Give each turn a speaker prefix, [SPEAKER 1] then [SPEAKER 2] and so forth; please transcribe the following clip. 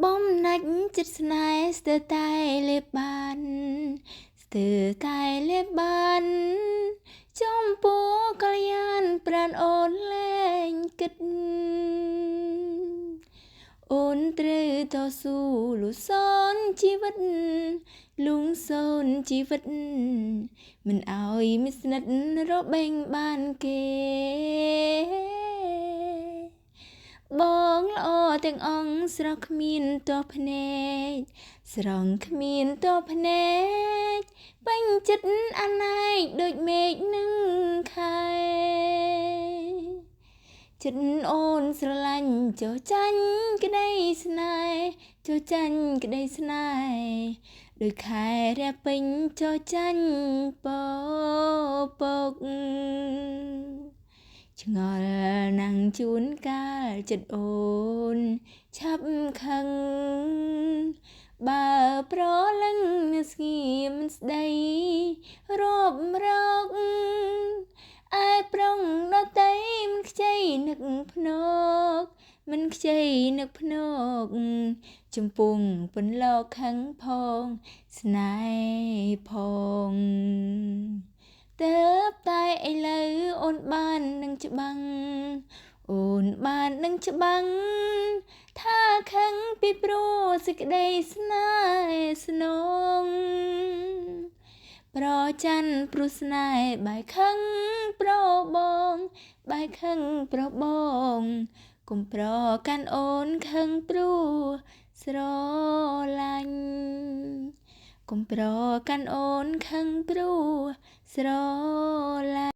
[SPEAKER 1] Bom náchចិត្តស្នេហ៍ស្ទើរតែលេបបានស្ទើរតែលេបបានចំពោះកល្យានប្រានអូនលែងគិតអូនត្រូវតស៊ូលុះសូនជីវិតលុងសូនជីវិតមិនឲ្យមិស្និតរបេងបានគេបងល្អទាំងអង្គស្រស់គ្មានតោះភ្នែកស្រង់គ្មានតោះភ្នែកពេញចិត្តអណែកដូចមេឃនឹងខែចិត្តអូនស្រឡាញ់ចោះចាញ់ក្តីស្នេហ៍ចោះចាញ់ក្តីស្នេហ៍ដូចខែរះពេញចោះចាញ់ពពកឆ្ងល់ណាស់ជួនកាលចិត្តអូនឆាប់ខឹងបើប្រលឹងនៅស្ងៀមមិនស្ដីរាប់រកឯប្រុងដតីមិនខ្ចីនឹកភ្នកមិនខ្ចីនឹកភ្នកចំពុងពន្លកខឹងផងស្នេហ៍ផងតើបតែឥឡូវអូនបាននឹងច្បាំងអូនបាននឹងច្បាំងថាខឹងពីព្រោះសេចក្តីស្នេហ៍ស្នងប្រច័ណ្ឌព្រោះស្នេហ៍បែកខឹងប្របងបែកខឹងប្របងកុំប្រកាន់អូនខឹងព្រោះស្រឡាញ់កុំប្រកាន់អូនខឹងព្រោះស្រឡាញ់